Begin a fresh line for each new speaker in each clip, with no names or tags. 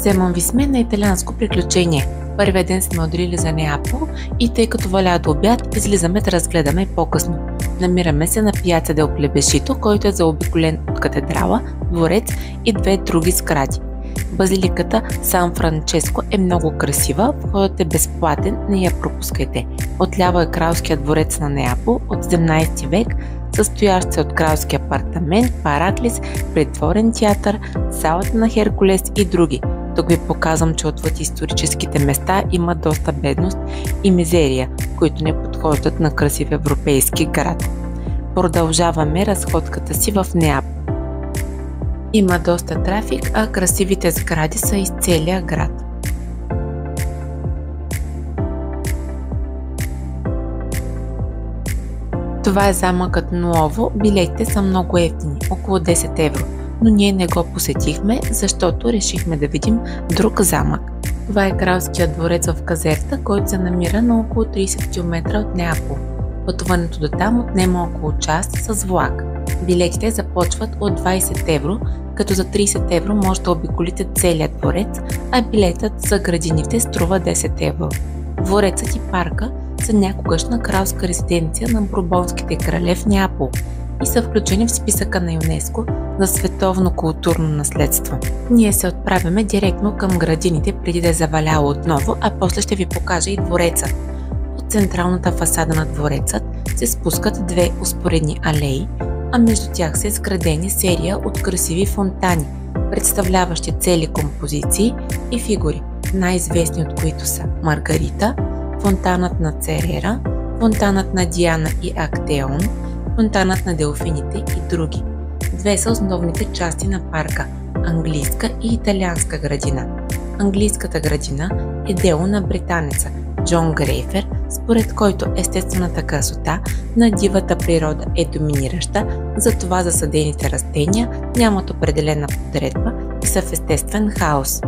Вземам ви сме на италианско приключение. Първия ден сме отрили за Неапол и тъй като валя до обяд, излизаме да разгледаме по-късно. Намираме се на пияца Дел Плебешито, който е заобиколен от катедрала, дворец и две други сгради. Базиликата Сан Франческо е много красива, входът е безплатен, не я пропускайте. Отляво е кралският дворец на Неапол от 17 век, състоящ се от кралски апартамент, Параклис, придворен театър, салата на Херкулес и други. Тук ви показвам, че отвъд историческите места има доста бедност и мизерия, които не подхождат на красив европейски град. Продължаваме разходката си в Неапол. Има доста трафик, а красивите сгради са из целия град. Това е замъкът Нуово, билетите са много евтини, около 10 евро, но ние не го посетихме, защото решихме да видим друг замък. Това е кралският дворец в Казерта, който се намира на около 30 км от Неапол. Пътуването до там отнема около час с влак. Билетите започват от 20 евро, като за 30 евро може да обиколите целият дворец, а билетът за градините струва 10 евро. Дворецът и парка са някогашна кралска резиденция на бурбонските крале в Неапол и са включени в списъка на ЮНЕСКО за световно културно наследство. Ние се отправяме директно към градините преди да е заваляло отново, а после ще ви покажа и двореца. От централната фасада на дворецът се спускат две успоредни алеи, а между тях са изградени серия от красиви фонтани, представляващи цели композиции и фигури, най-известни от които са Маргарита, фонтанът на Церера, фонтанът на Диана и Актеон, фонтанът на Делфините и други. Две са основните части на парка – английска и италианска градина. Английската градина е дело на британеца Джон Грейфер, според който естествената красота на дивата природа е доминираща, затова засадените растения нямат определена подредба и са в естествен хаос.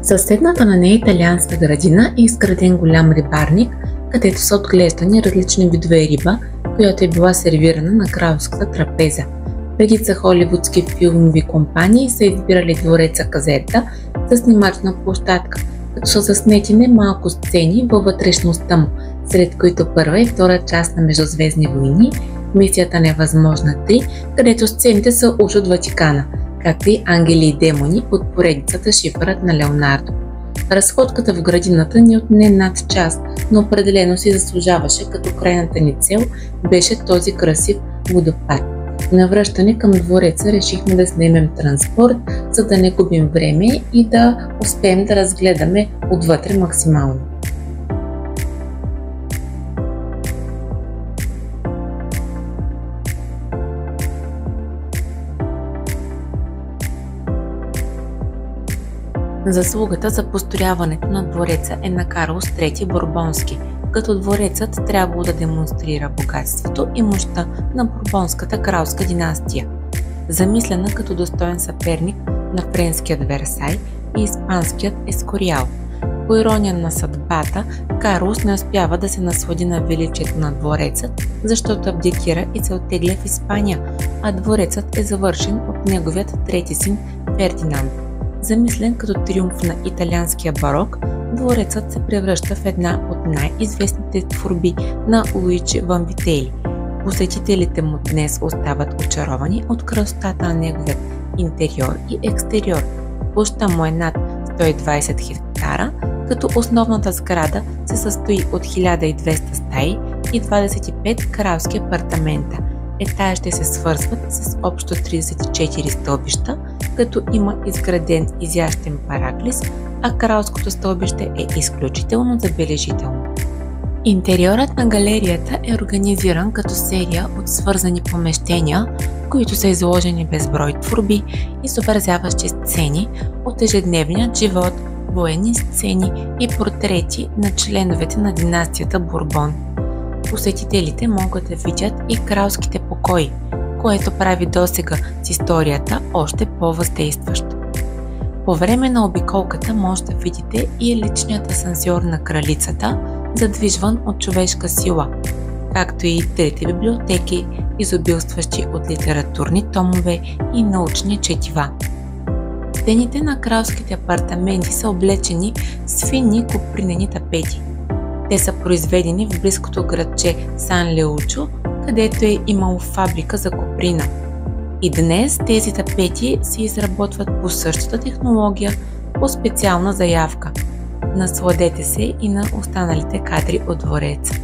Съседната на нея италианска градина е изграден голям рибарник, където са отглеждани различни видове риба, която е била сервирана на кралската трапеза. Редица холивудски филмови компании са избирали двореца Казерта за снимачна площадка, като са заснети немалко сцени във вътрешността му, сред които първа и втора част на Междузвездни войни, Мисията невъзможна 3, където сцените са уж от Ватикана, както и Ангели и демони от поредицата Шифърът на Леонардо. Разходката в градината ни отне над час, но определено си заслужаваше, като крайната ни цел беше този красив водопад. На връщане към двореца решихме да снемем транспорт, за да не губим време и да успеем да разгледаме отвътре максимално. Заслугата за построяването на двореца е на Карлос III Бурбонски, като дворецът трябвало да демонстрира богатството и мощта на бурбонската кралска династия. Замислена като достоен съперник на френският Версай и испанският Ескориал. По ирония на съдбата, Карлос не успява да се наслади на величието на дворецът, защото абдикира и се оттегля в Испания, а дворецът е завършен от неговият трети син Фердинанд. Замислен като триумф на италианския барок, дворецът се превръща в една от най-известните творби на Луиджи Ванвители. Посетителите му днес остават очаровани от красотата на неговият интериор и екстериор. Площта му е над 120 хектара, като основната сграда се състои от 1200 стаи и 25 кралски апартамента. Етажите се свързват с общо 34 стълбища, като има изграден изящен параклис, а кралското стълбище е изключително забележително. Интериорът на галерията е организиран като серия от свързани помещения, в които са изложени безброй творби, изобразяващи сцени от ежедневният живот, военни сцени и портрети на членовете на династията Бурбон. Посетителите могат да видят и кралските покои, което прави досега с историята още по-въздействащо. По време на обиколката може да видите и личният асансьор на кралицата, задвижван от човешка сила, както и трите библиотеки, изобилстващи от литературни томове и научни четива. Стените на кралските апартаменти са облечени с фини копринени тапети. Те са произведени в близкото градче Сан Леучо, където е имало фабрика за коприна. И днес тези тапети се изработват по същата технология, по специална заявка. Насладете се и на останалите кадри от двореца.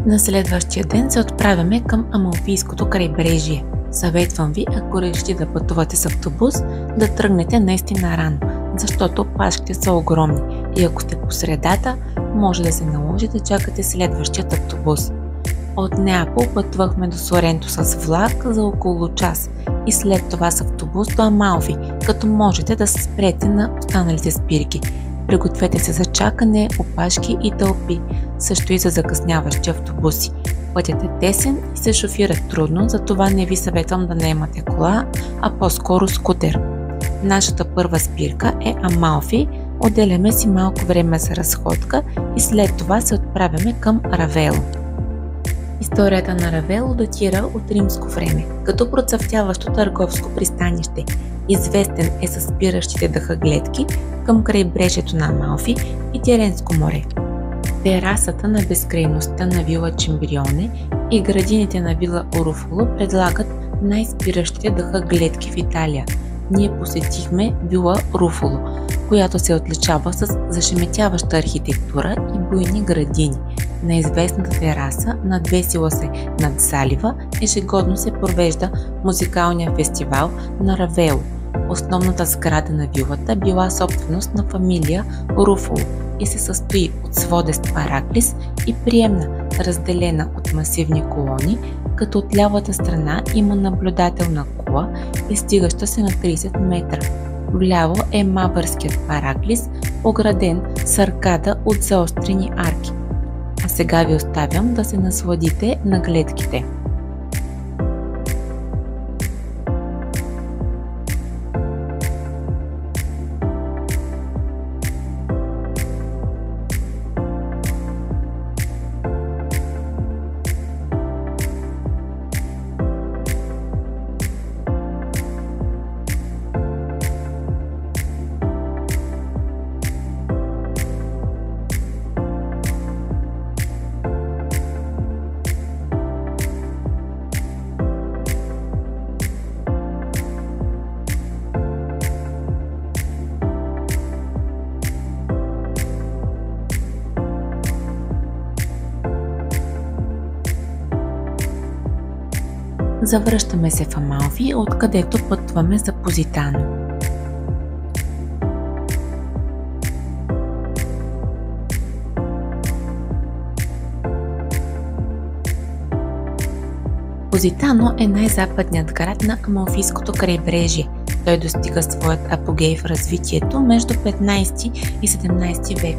На следващия ден се отправяме към Амалфийското крайбрежие. Съветвам ви, ако решите да пътувате с автобус, да тръгнете наистина рано, защото пашките са огромни и ако сте по средата, може да се наложи да чакате следващият автобус. От Неапол пътувахме до Соренто с влак за около час и след това с автобус до Амалфи, като можете да се спрете на останалите спирки. Пригответе се за чакане, опашки и тълпи, също и за закъсняващи автобуси. Пътят е тесен и се шофира трудно, затова не ви съветвам да наемате кола, а по-скоро скутер. Нашата първа спирка е Амалфи, отделяме си малко време за разходка и след това се отправяме към Равело. Историята на Равело датира от римско време, като процъфтяващо търговско пристанище. Известен е със спиращите дъхогледки към крайбрежието на Амалфи и Тиренско море. Терасата на безкрайността на вила Чимбрионе и градините на вила Оруфоло предлагат най-спиращите дъхогледки в Италия. Ние посетихме вила Руфоло, която се отличава с зашеметяваща архитектура и буйни градини. На известната тераса, надвесила се над залива, ежегодно се провежда музикалния фестивал на Равело. Основната сграда на вилата била собственост на фамилия Руфоло и се състои от сводест параклис и приемна, разделена от масивни колони, като от лявата страна има наблюдателна кула, издигаща се на 30 метра. Вляво е мавърският параклис, ограден с аркада от заострени арки. А сега ви оставям да се насладите на гледките. Завръщаме се в Амалфи, откъдето пътуваме за Позитано. Позитано е най-западният град на Амалфийското крайбрежие. Той достига своят апогей в развитието между 15 и 17 век.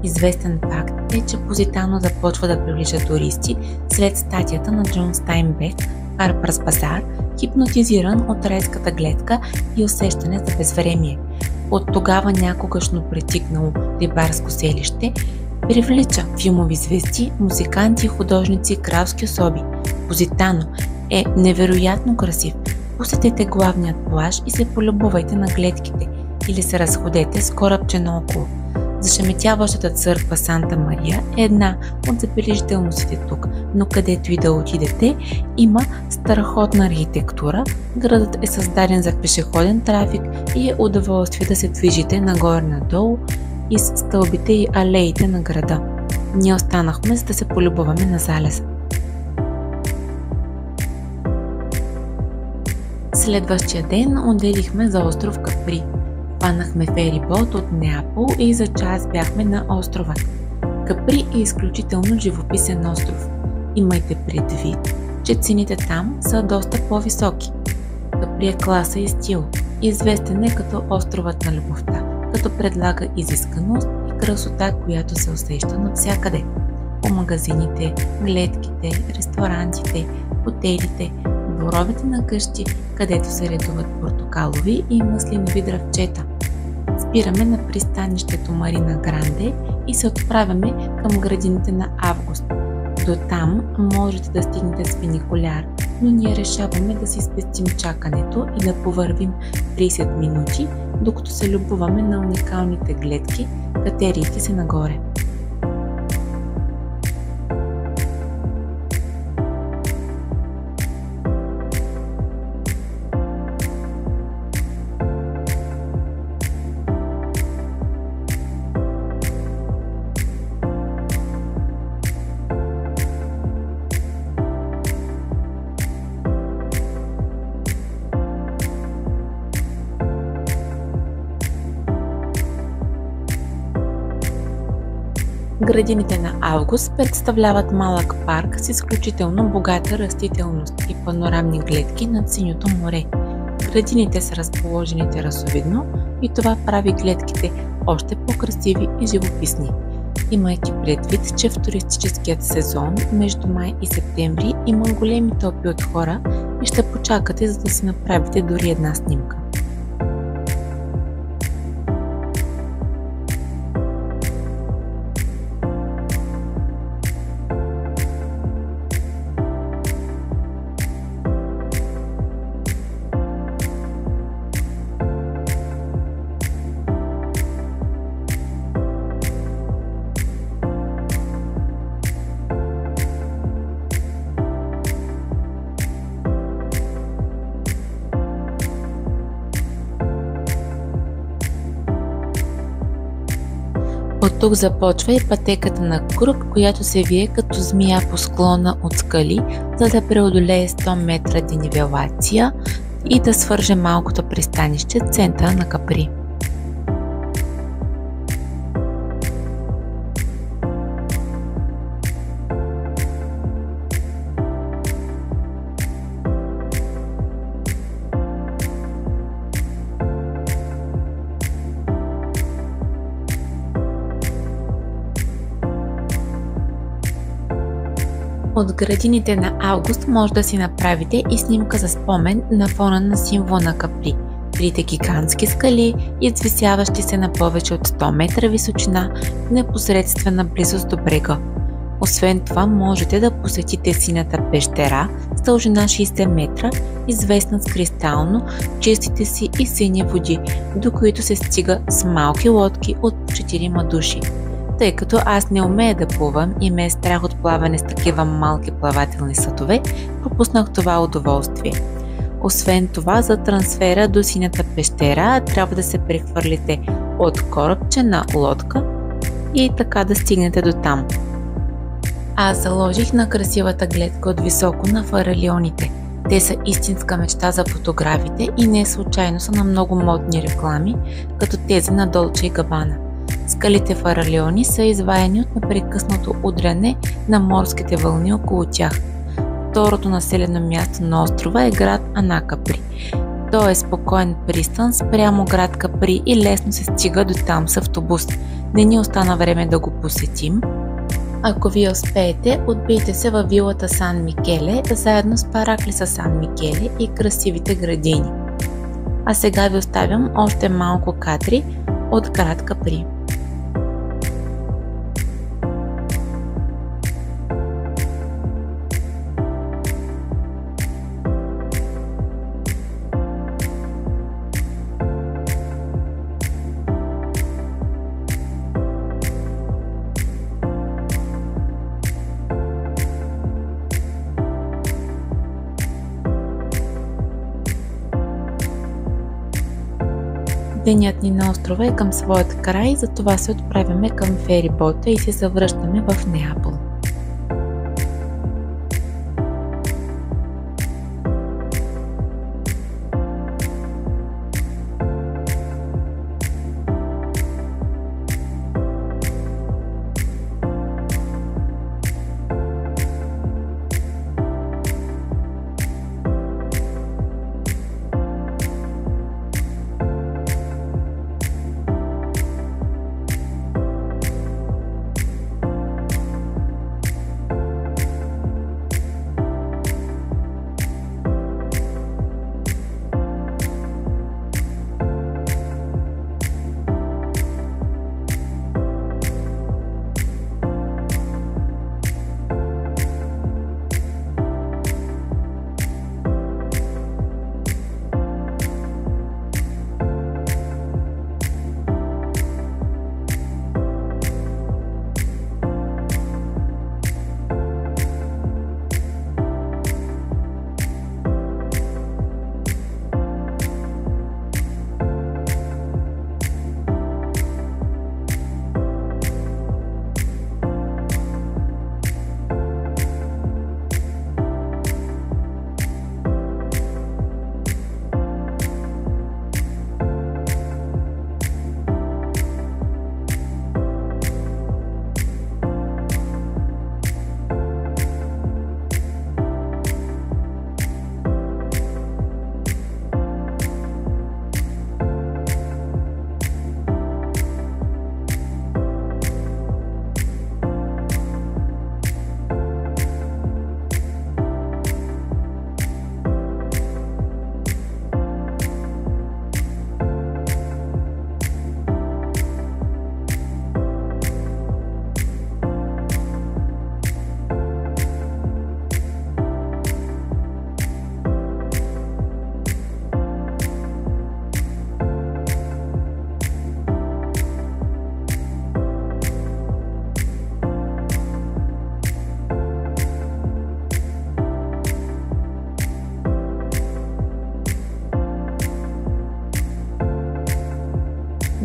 Известен факт е, че Позитано започва да привлича туристи след статията на Джон Стайнбек Харпърс Базар, хипнотизиран от райската гледка и усещане за безвремие. От тогава някогашно притикнало рибарско селище привлича филмови звезди, музиканти, художници, кралски особи. Позитано е невероятно красив. Посетете главният плаж и се полюбувайте на гледките или се разходете с корабче наоколо. Зашеметяващата църква Санта Мария е една от забележителностите тук, но където и да отидете, има страхотна архитектура, градът е създаден за пешеходен трафик и е удоволствие да се движите нагоре-надолу из стълбите и алеите на града. Ние останахме, за да се полюбуваме на залеза. Следващия ден отделихме за остров Капри. Хванахме ферибот от Неапол и за час бяхме на острова. Капри е изключително живописен остров. Имайте предвид, че цените там са доста по-високи. Капри е класа и стил. Известен е като островът на любовта, като предлага изисканост и красота, която се усеща навсякъде. По магазините, гледките, ресторантите, хотелите, дворовете на къщи, където се редуват портокалови и маслинови дръвчета. Спираме на пристанището Марина Гранде и се отправяме към градините на Август. До там можете да стигнете с фуникуляр, но ние решаваме да си спестим чакането и да повървим 30 минути, докато се любуваме на уникалните гледки, катерейки се нагоре. Градините на Август представляват малък парк с изключително богата растителност и панорамни гледки над синьото море. Градините са разположени терасовидно и това прави гледките още по-красиви и живописни. Имайки предвид, че в туристическият сезон между май и септември има големи тълпи от хора и ще почакате, за да си направите дори една снимка. От тук започва и пътеката на Крук, която се вие като змия по склона от скали, за да преодолее 100 метра денивелация и да свърже малкото пристанище в центъра на Капри. От градините на Август може да си направите и снимка за спомен на фона на символа на Капри. Трите гигантски скали, извисяващи се на повече от 100 метра височина в непосредствена близост до брега. Освен това можете да посетите синята пещера с дължина 60 метра, известна с кристално чистите си и сини води, до които се стига с малки лодки от 4 души. Тъй като аз не умея да плувам и ме е страх от плаване с такива малки плавателни съдове, пропуснах това удоволствие. Освен това, за трансфера до синята пещера трябва да се прехвърлите от корабче на лодка и така да стигнете до там. Аз заложих на красивата гледка от високо на фаралионите. Те са истинска мечта за фотографите и не случайно са на много модни реклами, като тези на Долче и Габана. Скалите Фаралиони са изваяни от непрекъснато удряне на морските вълни около тях. Второто населено място на острова е град Анакапри. Той е спокоен пристан спрямо град Капри и лесно се стига до там с автобус. Не ни остана време да го посетим. Ако ви успеете, отбийте се във вилата Сан Микеле, заедно с Параклиса Сан Микеле и красивите градини. А сега ви оставям още малко кадри от град Капри. Денят ни на острова е към своят край, затова се отправяме към ферибота и се завръщаме в Неапол.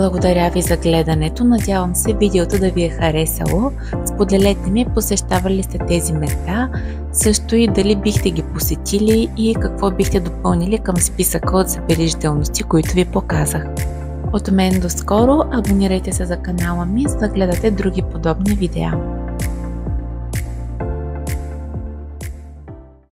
Благодаря ви за гледането. Надявам се видеото да ви е харесало. Споделете ми, посещавали ли сте тези места, също и дали бихте ги посетили и какво бихте допълнили към списъка от забележителности, които ви показах. От мен до скоро, абонирайте се за канала ми, за да гледате други подобни видеа.